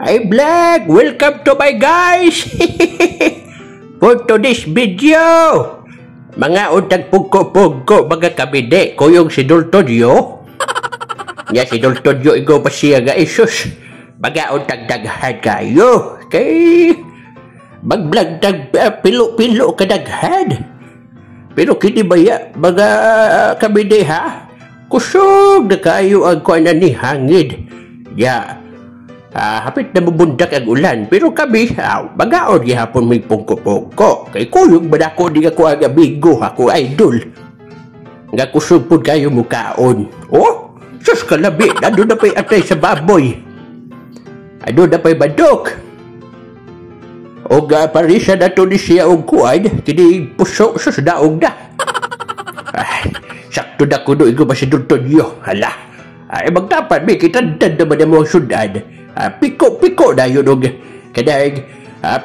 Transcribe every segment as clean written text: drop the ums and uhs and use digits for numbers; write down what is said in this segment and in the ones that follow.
Hi Black, welcome to my guys. For today's video, mga utang pugko-pugko mga kabide ko yung si Dultonyo. Nga si Dultonyo igo pa siya guys. Mga utang daghan kayo. Kay mag-vlog pilo-pilo kadaghan. Pero kini baya mga kabide ha. Kusog na kayo ang kuan ni hangid. Ya. Hapit na bubundak ang ulan, pero kami, bagaon gihapon may pungko-pungko. Kay kuyog ba ako di ako ang amigo, ako idol. Nga kusog po kayo mukaon. Oh, sus kalabi, nandun na pa'y atay sa baboy. Ano na pa'y badok. O parisa na to ni siya og kuan, kini puso, sus daog na. Sakto na kuno, igo ba si Dultonyo, hala. Ay magtapan, may kitandad naman ang mga sudan. Piko-piko na yun og kanang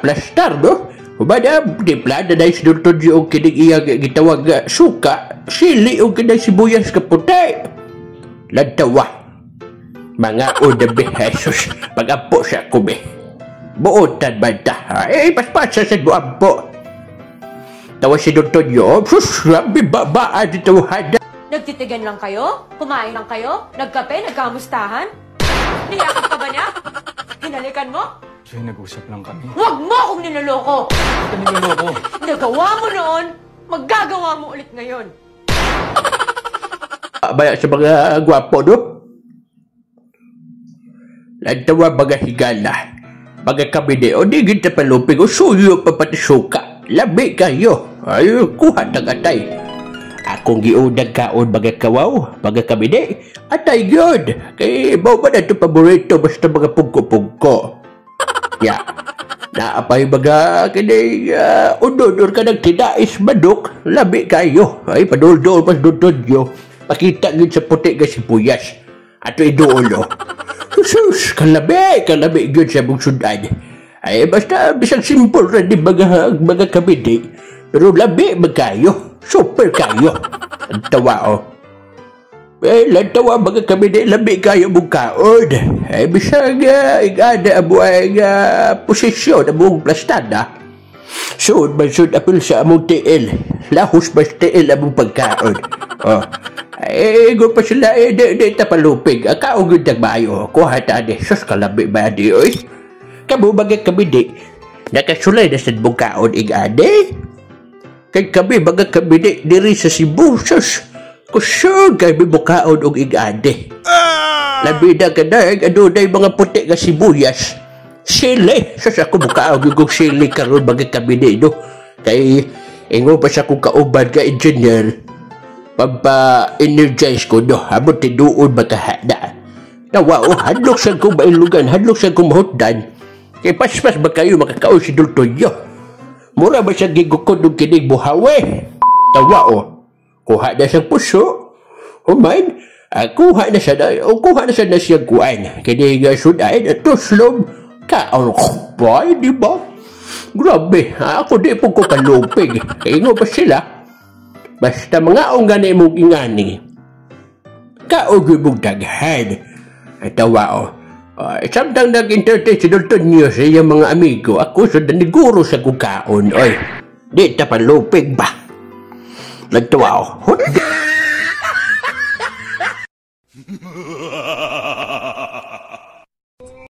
plastar, no? Humana, di plana na si Dultonyo og kining iyang gitawag suka, sili og kanang sibuyas kaputi. Lantawa. Mga unabi, Jesus, mag-ampo siya kumi. Buotan man ta. Paspasa sa buampo. Tawa si Dultonyo, sus, grabe babaan dito hada. Nagtitigan lang kayo? Kumain lang kayo? Nagkape? Nagkamustahan? Niyakap ka ba niya? Hinalikan mo? Joy, nag-usap lang kami. Huwag mo akong niloloko! Ito niloloko. Nagawa mo noon, maggagawa mo ulit ngayon. Baya sa mga gwapo, no? Lantawa mga higala. Mga kabide, o di kita palupig, o suyo pa pati suka. Labi kayo. Ay, kuha ng atay. Akong giunang kaon mga kawaw, mga kabide. Atay yun. Kaya mo ba na ito paborito basta mga pungko-pungko. Ya. Naapay mga kining unod-unod ka ng tinais manok. Labi kayo. Ay, padol-dol pas Dultonyo. Pakita yun sa puti ka sibuyas. Ato iduolo. Sus, kalabi yun sa mong sudan. Ay, basta bisang simple rin din mga kabide. Pero labi magkayo. Super kayo. Ang tawa o. Ang tawa mga kabide, labi kayo mong kaon. Ay, bisang igada mo ang posisyon ng mong plastada. Soon, mansod apil sa among tiil. Lahos mas tiil among pagkaon. Oh. Ay, igual pa sila, di tapalupig. Kaon yun nagmayo. Kuha tani, sus kalabi ba di, oy. Kamu mga kabide, nakasulay na sa mong kaon igade. Kay kami mga kabide diri sa Cebu, sus. Kusog kami bukaon og igade. Labi na ka na, adunay mga puti nga sibuyas. Sili, sus ako bukaon yung sili karon mga kabide, no? Kay, ingo pa sa kong kauban ka engineer, pampa-energize ko, no? Habang tinuon makahada. Nawa, hadlok sa kong mailugan, hadlok sa kong mahutdan. Kay paspas ba kayo makakaon si Dultonyo? Mura ba siya gigukod ng kinig buhawe? Tawa o. Kuha na siyang puso. Human, kuha na siya na siyang kuan. Kinig sudan at tuslom. Kaon boy, di ba? Grabe, ako di po ko kalupig. Kaingo pa sila. Basta mga ongani mong ingani. Kaogi mong daghan. Tawa o. Samtang nag-entertain si Dultonyo sa iyang mga amigo, ako sa daniguro sa kukaon, oy. Di tapalupig ba? Nagtawa ako.